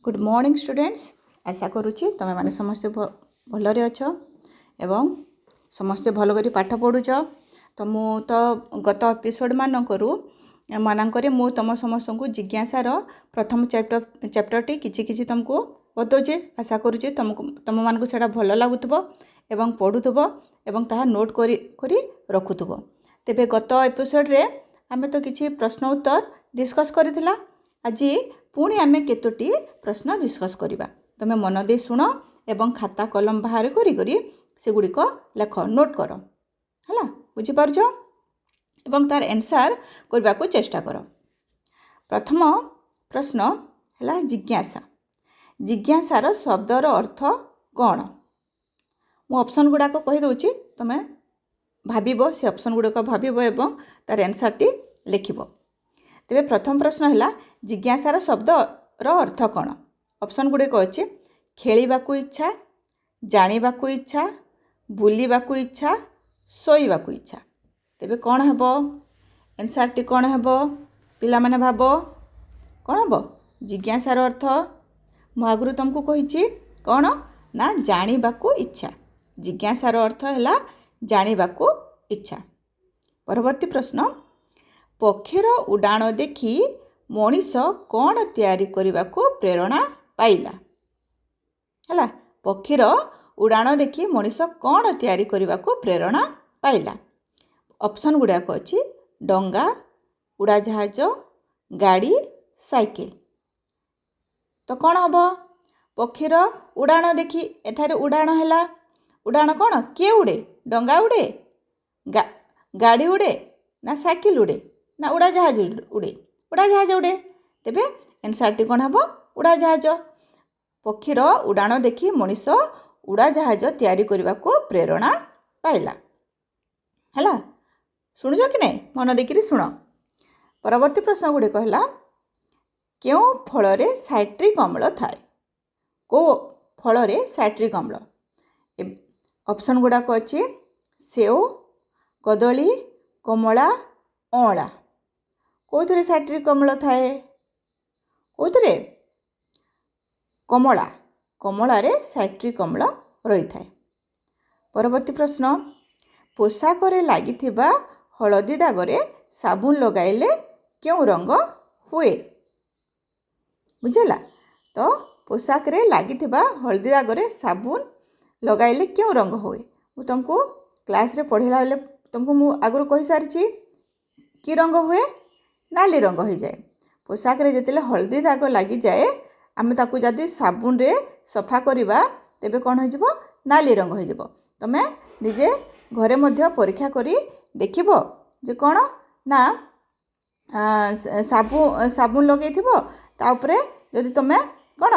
Good morning students. आशा करुच्ची तुम मैंने समस्ते भलरे अच्छ एवं समस्ते भल कर पाठ पढ़ुच। तो मु तो गत एपिसोड मानकरे मु तुम समस्त को जिज्ञासार प्रथम चैप्टरटी किछि तुमको बताऊे। आशा करुच्ची तुम मानक से भल लगुव एवं पढ़ुव एवं ताहा नोट करी रखुव। तेबे गत एपिसोड रे आमे तो किछि प्रश्न उत्तर डिस्कस करथिला। आज पुणी आमे केतोटी प्रश्न डिस्कस करिबा। तमे मन दे सुनो एवं खाता कलम बाहर करी से गुड़िक लेख नोट कर हला बुझी पारछ एवं तार आंसर करबा को चेष्टा कर। प्रथम प्रश्न हला जिज्ञासा। जिज्ञासार शब्दर अर्थ कौन? मु ऑप्शन गुड़ाक कहि दउची, तमे भाबिबो से ऑप्शन गुड़ाक भाबिबो एवं तार आंसर टी लिखिबो। तेबे प्रथम प्रश्न है जिज्ञासार शब्दर अर्थ कौन? ऑप्शन गुड़िक अच्छे खेलिबाकू इच्छा, जानिबाकू इच्छा, बुलिबाकू इच्छा, शोइबाकू इच्छा। तेबे कौन हेबो आंसर टी कौन हेबो? पिला माने भाबो कौन हेबो? जिज्ञासार अर्थ मु आगुरु तुमको कहिछि कौन ना जानिबाकू इच्छा। जिज्ञासार अर्थ है जानिबाकू इच्छा। परवर्ती प्रश्न पक्षीर उड़ाण देखि मनीष कौन तैयारी करने प्रेरणा पाइला? हला पक्षीर उड़ाण देखि मनीष कौन तैयारी करने प्रेरणा पाइला? ऑप्शन गुड़ाक अच्छी डंगा, उड़ाजाहाज, गाड़ी, साइकिल। तो कौन हम पक्षीर उड़ाण देखि एठारे उड़ाण है उड़ाण कौन किए उड़े? डंगा उड़े, गाड़ी उड़े ना साइकिल उड़े ना उड़ाजाहाज उड़े? उड़ाजाहाज उड़े। तेबे आंसर टी कौन हम उड़ाजाहाज। पक्षीर उड़ाण देखि मनीष उड़ाजाहाज तैयारी करने प्रेरणा पाइला। हला शुणुच कि नहीं? मन देकरी शुण। परवर्ती प्रश्न गुड़िक है क्यों फल साइट्रिक अम्ल थाए? को फल साइट्रिक अम्ल? ऑप्शन गुड़ाक अच्छी सेव, कदली, कमला, अँला। कौन साइट्रिक अम्ल थाए? कौन? कमला। कमलार साइट्रिक अम्ल रही थाए। परवर्ती प्रश्न पोशाक लगी हलदी दागरे साबुन लगाइले क्यों रंग हुए? बुझेला? तो पोशाक लगी हलदी दागरे साबुन लगाइले क्यों रंग हुए? मु तुमको क्लास रे पढ़ेला बेले तुमको मु आगुरु कहि सारिछि कि रंग हुए? नाली रंग हो जाए। पोशाक रे जेतेले हलदी दाग लगी जाए आमे ताकू जदि साबुन रे सफा करिबा तेबे कोन हो जिवो? नाली रंग हो जिवो। तमे निजे घरे मध्य परीक्षा करी देखिबो जे कोन ना साबुन लगे थिबो ता ऊपरे जदि तमे कोन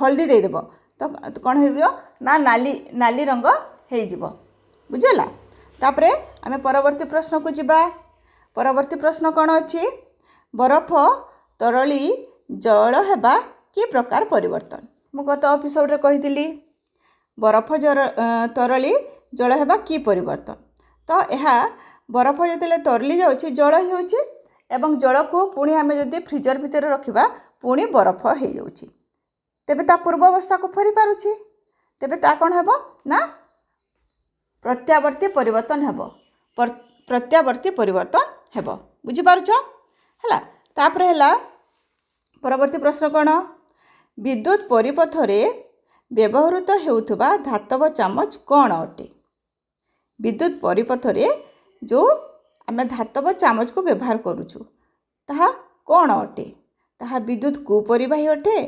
हल्दी दे देबो तो कोन हेबियो ना नाली रंग हे जिवो। बुझला? तापरे आमे परवर्ती प्रश्न को जिबा। परवर्ती प्रश्न कौन अच्छी? बरफ तरली जल हेबा कि प्रकार परिवर्तन? मु गत एपिसोड रे कहितली बरफ तरली जल हेबा कि परिवर्तन। तो यह बरफ जतले तरली जाउछि जल हेउछि एवं जल को पुणी आमे जदि फ्रीजर भितर रखिबा पुणी बरफ हे जाउछि। तेबे ता पूर्व अवस्था को फेरी पारुछि। तेबे ता कोन हेबो ना प्रत्यावर्ती परिवर्तन हेबो। प्रत्यावर्ती परिवर्तन हेबो। बुझी पारुछ? हला तापरे हला परवर्ती प्रश्न कौन? विद्युत परिपथ रे व्यवहृत हेउथबा धातव चामच कौन अटे? विद्युत परिपथ रे जो आमे धातव चामच को व्यवहार करूछु ताहा कौन अटे? ताहा विद्युत कुपरिबाही अटे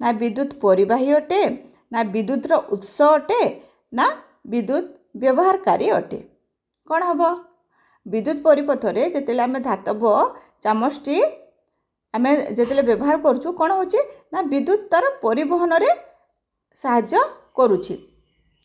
ना विद्युत परिबाही अटे ना विद्युत रो उत्स अटे ना विद्युत व्यवहारकारी अटे? कौन हबो? विद्युत परिपथ रे जेतेले आमे धातव चामचटी आमे जेतेले व्यवहार करूछु कौन होछि ना विद्युत तार परिवहन रे साहाय्य करूछि।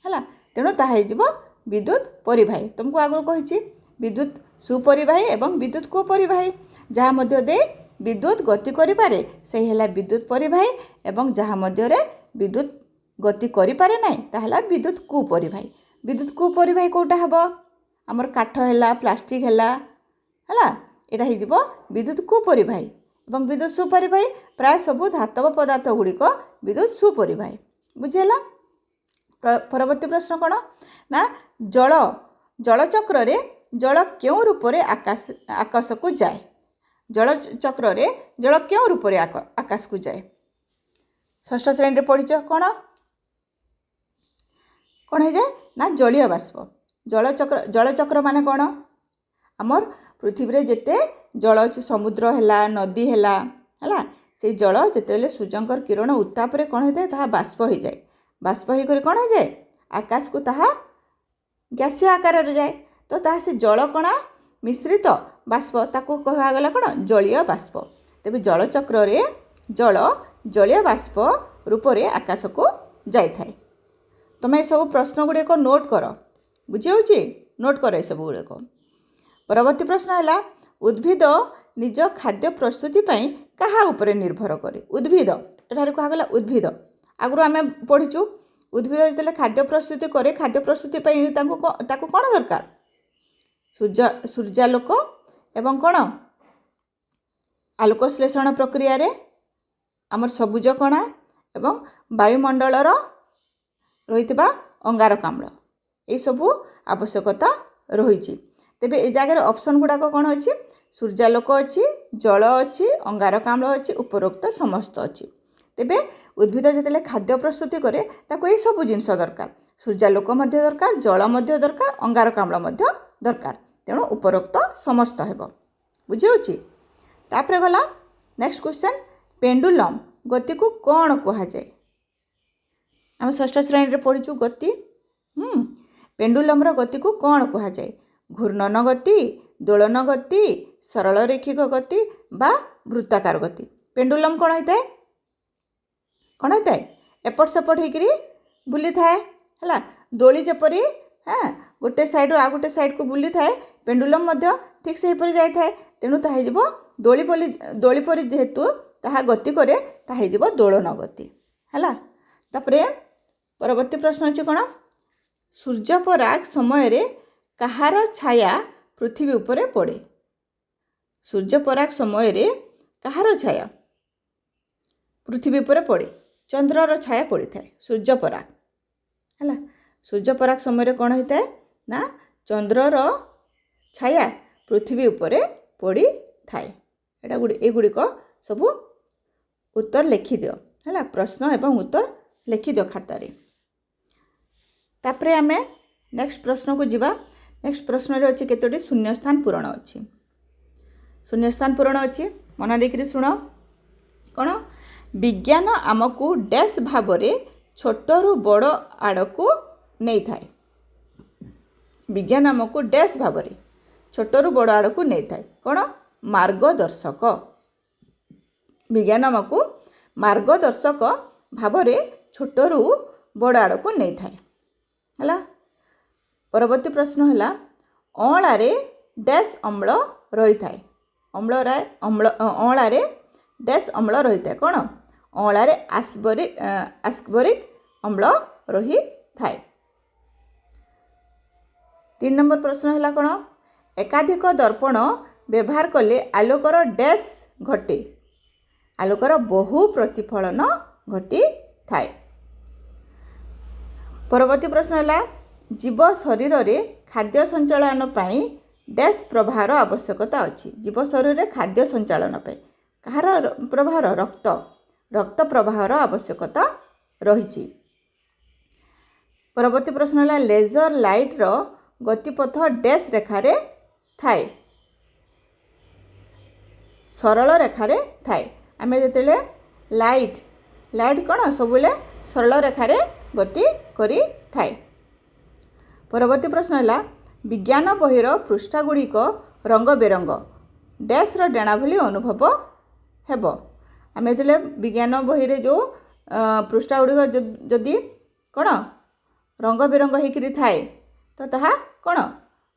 हला तेणु ताहा हेजिबो विद्युत परिबाही। तुमको आगु कहिछि विद्युत सुपरिबाही एवं विद्युत कुपरिबाही। जहा मध्य दे विद्युत गति करि पारे से हेला विद्युत परिबाही एवं जहा मध्य रे विद्युत गति करि पारे नै ता हेला विद्युत कुपरिबाही। विद्युत कुपरिबाही कोटा हबो? हमर काठ हेला, प्लास्टिक हेला, हला एटा हे जिवो विद्युत कुपरिबाही। ଏବଂ ବିଦ୍ୟୁତ ସୁପରିବାହୀ ପ୍ରାୟ ସବୁ ଧାତବ ପଦାର୍ଥ ଗୁଡ଼ିକ ବିଦ୍ୟୁତ ସୁପରିବାହୀ। ବୁଝିହେଲା। ପରବର୍ତ୍ତୀ ପ୍ରଶ୍ନ କ'ଣ ନା ଜଳଚକ୍ରରେ ଜଳ କେଉଁ ରୂପରେ ଆକାଶକୁ ଯାଏ? ଜଳଚକ୍ରରେ ଜଳ କେଉଁ ରୂପରେ ଆକାଶକୁ ଯାଏ? ଷଷ୍ଠ ଶ୍ରେଣୀରେ ପଢ଼ିଛ କ'ଣ ହେଇଯାଏ ନା ଜଳୀୟ ବାଷ୍ପ। ଜଳଚକ୍ର ମାନେ କ'ଣ? ଆମର ପୃଥିବୀରେ ଯେତେ ଜଳ ଅଛି, ସମୁଦ୍ର ହେଲା, ନଦୀ ହେଲା, ସେଇ ଜଳ ଯେତେବେଳେ ସୂର୍ଯ୍ୟଙ୍କର କିରଣ ଉତ୍ତାପରେ କ'ଣ ହେଇଥାଏ, ତାହା ବାଷ୍ପ ହେଇଯାଏ। ବାଷ୍ପ ହେଇକରି କ'ଣ ହେଇଯାଏ, ଆକାଶକୁ ତାହା ଗ୍ୟାସୀୟ ଆକାରରେ ଯାଏ। ତ ତାହା ସେ ଜଳ କଣା ମିଶ୍ରିତ ବାଷ୍ପ, ତାକୁ କୁହାଗଲା କ'ଣ ଜଳୀୟ ବାଷ୍ପ। ତେବେ ଜଳଚକ୍ରରେ ଜଳ ଜଳୀୟ ବାଷ୍ପ ରୂପରେ ଆକାଶକୁ ଯାଇଥାଏ। ତୁମେ ଏସବୁ ପ୍ରଶ୍ନ ଗୁଡ଼ିକ ନୋଟ୍ କର। ବୁଝିହେଉଛି? ନୋଟ୍ କର ଏସବୁ ଗୁଡ଼ିକ। ପରବର୍ତ୍ତୀ ପ୍ରଶ୍ନ ହେଲା, ଉଦ୍ଭିଦ ନିଜ ଖାଦ୍ୟ ପ୍ରସ୍ତୁତି ପାଇଁ କାହା ଉପରେ ନିର୍ଭର କରେ? ଉଦ୍ଭିଦ, ଏଠାରେ କୁହାଗଲା ଉଦ୍ଭିଦ। ଆଗରୁ ଆମେ ପଢ଼ିଛୁ ଉଦ୍ଭିଦ ଯେତେବେଳେ ଖାଦ୍ୟ ପ୍ରସ୍ତୁତି କରେ, ଖାଦ୍ୟ ପ୍ରସ୍ତୁତି ପାଇଁ ତାକୁ କ'ଣ ଦରକାର? ସୂର୍ଯ୍ୟାଲୋକ ଏବଂ କ'ଣ ଆଲୋକ ଶ୍ଳେଷଣ ପ୍ରକ୍ରିୟାରେ ଆମର ସବୁଜ କଣା ଏବଂ ବାୟୁମଣ୍ଡଳର ରହିଥିବା ଅଙ୍ଗାରକାମ୍ଳ, ଏଇସବୁ ଆବଶ୍ୟକତା ରହିଛି। ତେବେ ଏ ଜାଗାରେ ଅପସନ୍ ଗୁଡ଼ାକ କ'ଣ ଅଛି? ସୂର୍ଯ୍ୟାଲୋକ ଅଛି, ଜଳ ଅଛି, ଅଙ୍ଗାରକାମ୍ଳ ଅଛି, ଉପରୋକ୍ତ ସମସ୍ତ ଅଛି। ତେବେ ଉଦ୍ଭିଦ ଯେତେବେଳେ ଖାଦ୍ୟ ପ୍ରସ୍ତୁତି କରେ ତାକୁ ଏଇସବୁ ଜିନିଷ ଦରକାର। ସୂର୍ଯ୍ୟାଲୋକ ମଧ୍ୟ ଦରକାର, ଜଳ ମଧ୍ୟ ଦରକାର, ଅଙ୍ଗାରକାମ୍ଳ ମଧ୍ୟ ଦରକାର। ତେଣୁ ଉପରୋକ୍ତ ସମସ୍ତ ହେବ। ବୁଝିହେଉଛି? ତାପରେ ଗଲା ନେକ୍ସଟ କ୍ୱେଶ୍ଚନ୍, ପେଣ୍ଡୁଲମ୍ ଗତିକୁ କ'ଣ କୁହାଯାଏ? ଆମେ ଷଷ୍ଠ ଶ୍ରେଣୀରେ ପଢ଼ିଛୁ ଗତି। ପେଣ୍ଡୁଲମ୍ର ଗତିକୁ କ'ଣ କୁହାଯାଏ? ଘୂର୍ଣ୍ଣନ ଗତି, ଦୋଳନ ଗତି, ସରଳ ରୈଖିକ ଗତି ବା ବୃତ୍ତାକାର ଗତି। ପେଣ୍ଡୁଲମ୍ କ'ଣ ହେଇଥାଏ? ଏପଟ ସେପଟ ହେଇକରି ବୁଲିଥାଏ ହେଲା। ଦୋଳି ଯେପରି ଗୋଟେ ସାଇଡ଼ରୁ ଆଉ ଗୋଟେ ସାଇଡ଼କୁ ବୁଲିଥାଏ, ପେଣ୍ଡୁଲମ୍ ମଧ୍ୟ ଠିକ୍ ସେହିପରି ଯାଇଥାଏ। ତେଣୁ ତାହା ହେଇଯିବ ଦୋଳି ପରି ଯେହେତୁ ତାହା ଗତି କରେ, ତାହା ହେଇଯିବ ଦୋଳନ ଗତି ହେଲା। ତାପରେ ପରବର୍ତ୍ତୀ ପ୍ରଶ୍ନ ଅଛି କ'ଣ? ସୂର୍ଯ୍ୟପରାଗ ସମୟରେ କାହାର ଛାୟା ପୃଥିବୀ ଉପରେ ପଡ଼େ? ସୂର୍ଯ୍ୟପରାଗ ସମୟରେ କାହାର ଛାୟା ପୃଥିବୀ ଉପରେ ପଡ଼େ? ଚନ୍ଦ୍ରର ଛାୟା ପଡ଼ିଥାଏ ସୂର୍ଯ୍ୟପରାଗ ହେଲା। ସୂର୍ଯ୍ୟପରାଗ ସମୟରେ କ'ଣ ହେଇଥାଏ ନା ଚନ୍ଦ୍ରର ଛାୟା ପୃଥିବୀ ଉପରେ ପଡ଼ିଥାଏ। ଏଗୁଡ଼ିକ ସବୁ ଉତ୍ତର ଲେଖିଦିଅ ହେଲା। ପ୍ରଶ୍ନ ଏବଂ ଉତ୍ତର ଲେଖିଦିଅ ଖାତାରେ। ତାପରେ ଆମେ ନେକ୍ସଟ ପ୍ରଶ୍ନକୁ ଯିବା। ନେକ୍ସଟ ପ୍ରଶ୍ନରେ ଅଛି କେତୋଟି ଶୂନ୍ୟସ୍ଥାନ ପୂରଣ ଅଛି। ଶୂନ୍ୟସ୍ଥାନ ପୂରଣ ଅଛି, ମନ ଦେଇକରି ଶୁଣ। କ'ଣ? ବିଜ୍ଞାନ ଆମକୁ ଡ୍ୟାସ୍ ଭାବରେ ଛୋଟରୁ ବଡ଼ ଆଡ଼କୁ ନେଇଥାଏ। ବିଜ୍ଞାନ ଆମକୁ ଡ୍ୟାସ୍ ଭାବରେ ଛୋଟରୁ ବଡ଼ ଆଡ଼କୁ ନେଇଥାଏ। କ'ଣ? ମାର୍ଗଦର୍ଶକ। ବିଜ୍ଞାନ ଆମକୁ ମାର୍ଗଦର୍ଶକ ଭାବରେ ଛୋଟରୁ ବଡ଼ ଆଡ଼କୁ ନେଇଥାଏ ହେଲା। ପରବର୍ତ୍ତୀ ପ୍ରଶ୍ନ ହେଲା, ଅଁଳାରେ ଡ୍ୟାସ୍ ଅମ୍ଳ ରହିଥାଏ। ଅଁଳାରେ ଡ୍ୟାସ୍ ଅମ୍ଳ ରହିଥାଏ। କ'ଣ? ଅଁଳାରେ ଆସ୍କରିକ୍ ଅମ୍ଳ ରହିଥାଏ। 3 ନମ୍ବର ପ୍ରଶ୍ନ ହେଲା କ'ଣ? ଏକାଧିକ ଦର୍ପଣ ବ୍ୟବହାର କଲେ ଆଲୋକର ଡ୍ୟାସ୍ ଘଟେ। ଆଲୋକର ବହୁ ପ୍ରତିଫଳନ ଘଟିଥାଏ। ପରବର୍ତ୍ତୀ ପ୍ରଶ୍ନ ହେଲା, ଜୀବ ଶରୀରରେ ଖାଦ୍ୟ ସଞ୍ଚାଳନ ପାଇଁ ଡ୍ୟାସ୍ ପ୍ରବାହର ଆବଶ୍ୟକତା ଅଛି। ଜୀବ ଶରୀରରେ ଖାଦ୍ୟ ସଞ୍ଚାଳନ ପାଇଁ କାହାର ପ୍ରବାହର? ରକ୍ତ ପ୍ରବାହର ଆବଶ୍ୟକତା ରହିଛି। ପରବର୍ତ୍ତୀ ପ୍ରଶ୍ନ ହେଲା, ଲେଜର ଲାଇଟ୍ର ଗତିପଥ ଡ୍ୟାସ୍ ରେଖାରେ ଥାଏ। ସରଳ ରେଖାରେ ଥାଏ। ଆମେ ଯେତେବେଳେ ଲାଇଟ୍ କ'ଣ ସବୁବେଳେ ସରଳ ରେଖାରେ ଗତି କରିଥାଏ। ପରବର୍ତ୍ତୀ ପ୍ରଶ୍ନ ହେଲା, ବିଜ୍ଞାନ ବହିର ପୃଷ୍ଠାଗୁଡ଼ିକ ରଙ୍ଗ ବେରଙ୍ଗ ଡ୍ୟାସ୍ର ଡେଣା ଭଳି ଅନୁଭବ ହେବ। ଆମେ ଯେତେବେଳେ ବିଜ୍ଞାନ ବହିରେ ଯେଉଁ ପୃଷ୍ଠାଗୁଡ଼ିକ ଯଦି କ'ଣ ରଙ୍ଗ ବେରଙ୍ଗ ହେଇକରି ଥାଏ, ତ ତାହା କ'ଣ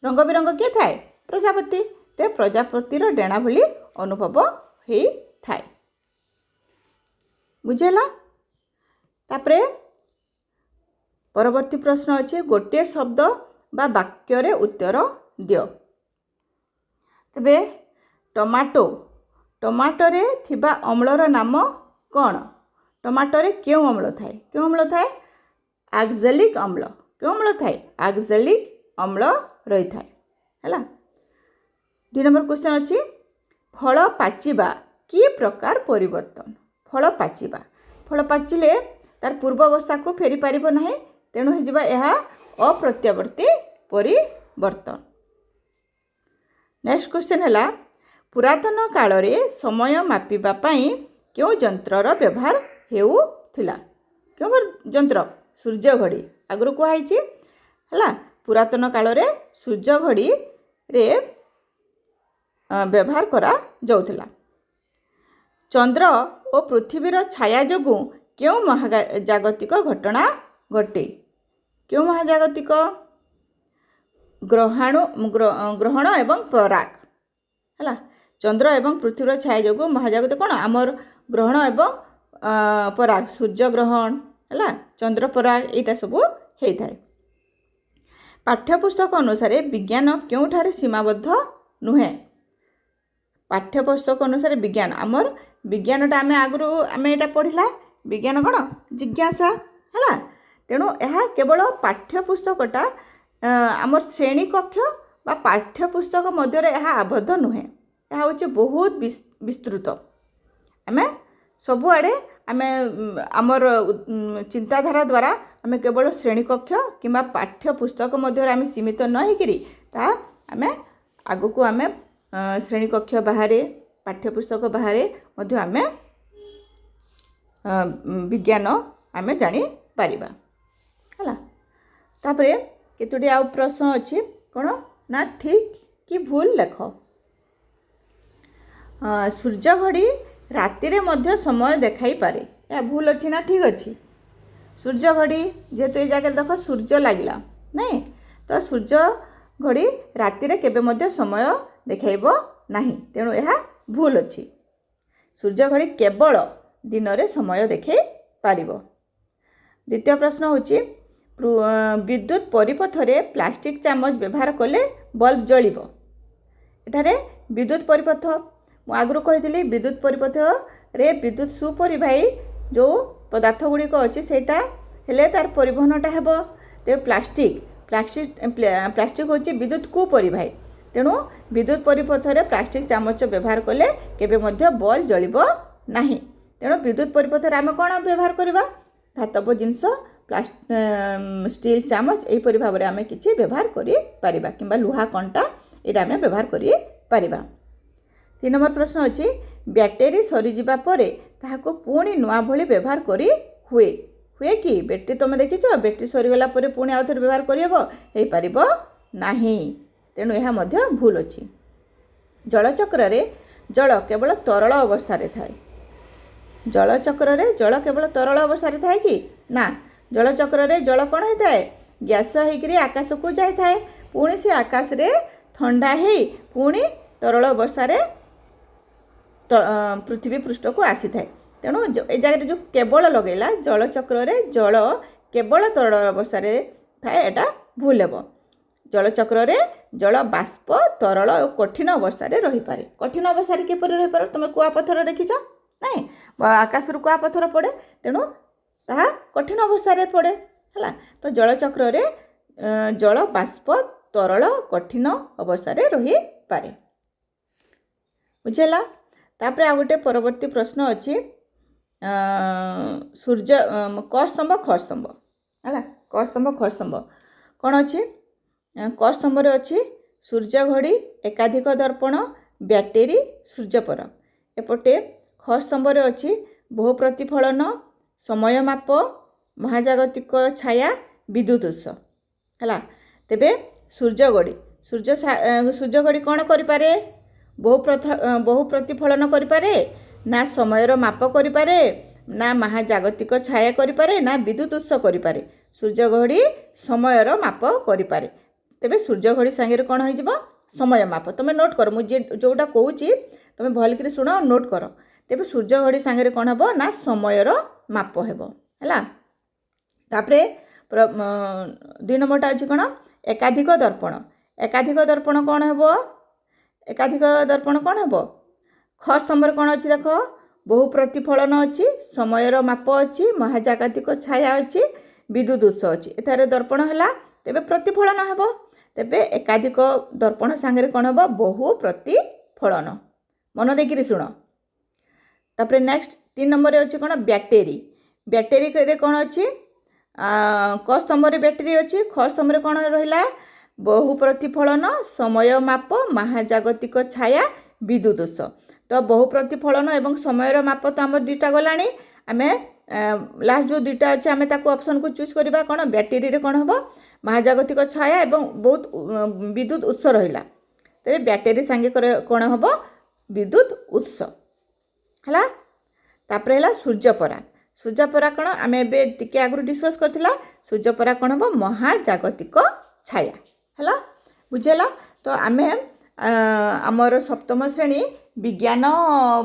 ରଙ୍ଗ ବେରଙ୍ଗ କିଏ ଥାଏ? ପ୍ରଜାପତି। ତ ପ୍ରଜାପତିର ଡେଣା ଭଳି ଅନୁଭବ ହେଇଥାଏ। ବୁଝିହେଲା? ତାପରେ ପରବର୍ତ୍ତୀ ପ୍ରଶ୍ନ ଅଛି, ଗୋଟିଏ ଶବ୍ଦ ବା ବାକ୍ୟରେ ଉତ୍ତର ଦିଅ। ତେବେ ଟମାଟୋ टमाटोरे थिबा अम्लर नाम कौन? टमाटोरे क्यों अम्ल थाए? क्यों अम्ल थाए? आक्जेलिक अम्ल। क्यों अम्ल थाए? आक्जेलिक अम्ल रही थाए हैला। 2 नंबर क्वेश्चन अछि फल पाचिबा कि प्रकार परिवर्तन? फल पाचिबा, फल पाचिले तार पूर्व अवस्था को फेरी पारिबो नाही, तेणु हे जिबा यह अप्रत्यावर्ती परिवर्तन। नेक्स्ट क्वेश्चन हैला पुरातन काल रे समय मापिबा पई क्यों यंत्रर व्यवहार हेउथिला? क्यों यंत्र? सूर्य घड़ी आगु कुहाइछि हैला। पुरातन काल रे सूर्य घड़ी रे व्यवहार करा जाउथिला। चंद्र और पृथ्वीर छाया जोगु क्यों महाजागतिक घटना घटे? क्यों महाजागतिक? ग्रहण एवं पराग हैला। चंद्र एवं पृथ्वीर छाया जोगु महाजागतिक कौन आमर ग्रहण एवं पराग, सूर्य ग्रहण हैला, चंद्र पराग एटा सब हेइथाय। पाठ्यपुस्तक अनुसार विज्ञान क्योंठारे सीमाबद्ध नुहे? पाठ्यपुस्तक अनुसार विज्ञान आमर विज्ञानटा आम आगु आम एटा पढ़िला विज्ञान कौन जिज्ञासा हैला। तेणु यह केवल पाठ्यपुस्तकटा आमर श्रेणी कक्ष बा पाठ्यपुस्तक मध्य यह आबद्ध नुहे, यह हूँ बहुत विस्तृत। आम सबुआड़े आम आमर चिंताधारा द्वारा आम केवल श्रेणी कक्ष कि पाठ्यपुस्तक मध्य आम सीमित न होकरी आम आगु को आम श्रेणी कक्ष बाहर पाठ्यपुस्तक बाहर मध्य आम विज्ञान आम जानी पारिबा हैला। तापरे केतोटी आउ प्रश्न अछि कोन ना ठीक कि भूल लेख। सूर्य घड़ी राति रे मध्य समय देखाई पारे, या भूल अच्छी ना ठीक अच्छी? सूर्य घड़ी जेहेतु ये जगह देख सूर्य लगिला नहीं, तो सूर्य घड़ी राति रे केबे मध्य समय देखाइबो नाही, तेणु यह भूल अच्छी। सूर्य घड़ी केवल दिन रे समय देखाई पारिबो। द्वितीय प्रश्न होची विद्युत परिपथ रे प्लास्टिक चामच व्यवहार कले बल्ब जलिबो। एठारे विद्युत परिपथ आगु कही विद्युत परिपथ रे विद्युत सुपरिवाही जो पदार्थ गुड़िक अच्छी सेटा हेले तार परिवहनटा हेबो। ते प्लास्टिक प्लास्टिक प्लास्टिक होची विद्युत कुपरिवाही, तेणु विद्युत परिपथ रे प्लास्टिक चामच व्यवहार कले केबे मध्य बल्ब जलिबो नाही। तेणु विद्युत परिपथ रे आम कोन व्यवहार करबा? धातव जिनस स्टील चामच एहीपरि भाव आम कि व्यवहार करिपरिबा किंबा लुहा कंटा ये आम व्यवहार करिपरिबा। 3 नंबर प्रश्न अच्छी बैटेरी सरीजा पर ताहाको पुणी नुआ भली व्यवहार करी हुए हुए कि? बैटेरी तुम देखिछ बैटेरी सरीगला पर पुणी आउ थोड़े व्यवहार करिबो नाही, तेणु यह मध्य भूल अच्छी। जलचक्र रे जल केवल तरल अवस्था थाए। जलचक्र रे जल केवल तरल अवस्था थाए कि ना? जलचक्र रे जल कौन होता है? गैस होकर आकाश को जाए, पुणी से आकाश रे ठंडा है पुणी तरल अवस्था पृथ्वी पृष्ठ को आसी थाए। तेणु ए जगह जो केवल लगेला जलचक्र रे जल केवल तरल अवस्था थाए, एटा भूल हेबो। जलचक्र रे जल बाष्प तरल और कठिन अवस्था रही पारे। कठिन अवस्था किपर रही पारे? तुम कुआपथर देखिछ नहीं? आकाश रु कुआपथर पड़े, तेणु ताहा कठिन अवस्था पड़े हैला। तो जलचक्र रे जल बाष्प तरल कठिन अवस्था रही पारे। बुझेला? तापर आ गोटे परवर्ती प्रश्न अच्छी सूर्य क स्तंभ ख स्तंभ हैला। क स्तंभ ख स्तंभ कौन अच्छी? क स्तंभ रे अच्छी सूर्य घड़ी, एकाधिक दर्पण, बैटेरी, सूर्यपर। एपटे ख स्तंभ रे अच्छी बहु प्रतिफलन, समय माप, महाजागतिक छाया, विद्युत उत्स हैला। तेबे सूर्य घड़ी कौन करिपारे? बहु प्रतिफलन करिपारे ना समयर माप करिपारे ना महाजागतिक छाया करिपारे ना विद्युत उत्स करिपारे? सूर्य घड़ी समयर माप करिपारे। तेबे सूर्य घड़ी संगे कौन हो समय माप। तुम नोट कर मुझे जोटा कहूँ तुम भलकर शुण नोट कर। तेबे सूर्य घड़ी संगे कौन हम ना समयर माप हेबो हैला। तापरे 2 नंबरटा अच्छी कौन? एकाधिक दर्पण। एकाधिक दर्पण कौन हेबो? एकाधिक दर्पण कौन हेबो? ख स्तंभ कौन अच्छी देख बहु प्रतिफलन अच्छी समयर माप अच्छी महाजागतिक छाया अच्छी विद्युत उत्स अच्छी एथारे दर्पण है तेबे प्रतिफलन हेब तेबे एकाधिक दर्पण सांगे कौन हम बहु प्रतिफलन मन देकर शुण तापर नेक्स्ट 3 नंबर अच्छी कौन बैटेरी बैटेरी कौन अच्छी क स्तंभ बैटेरी अच्छी ख स्तंभ कौन रहा बहु प्रतिफलन समय माप महाजागतिक छाया विद्युत उत्स तो बहु प्रतिफलन एवं समयर माप तो आम दुईटा गलानी आम लास्ट जो दुईटा अच्छे आम ऑप्शन को चूज करवा कौन बैटेरी रे कौन हम महाजागतिक छाया एवं बहुत विद्युत उत्स रहा तेरे बैटेरी सांगे कौन हम विद्युत उत्स है तापर है सूर्यपराग कौन आम एके आगु डिस्कस करथिला सूर्यपराग कौन हम महाजागतिक छाया है बुझेला तो आम आमर सप्तम श्रेणी विज्ञान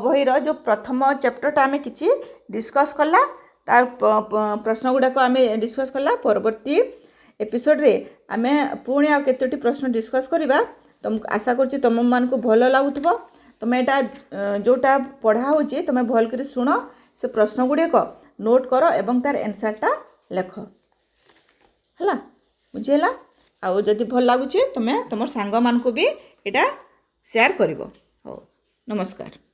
बहीर जो प्रथम चैप्टरटा आम कि डिस्कस कला तार प्रश्न गुड़ाक आम डिस्कस कला परवर्ती एपिसोड रे आम पुणी आ केतोटी प्रश्न डिस्कस करवा तुम आशा करुँच तुम मानक भल लगुव तुम यहाँ जोटा पढ़ा हो तुम भल कर शुण से प्रश्न गुड़ाक नोट कर एवं तार आंसरटा लेख है बुझेला आउ जदि भल लगुचे तुम तुम सांग मानक भी यहाँ शेयर कर। हो नमस्कार।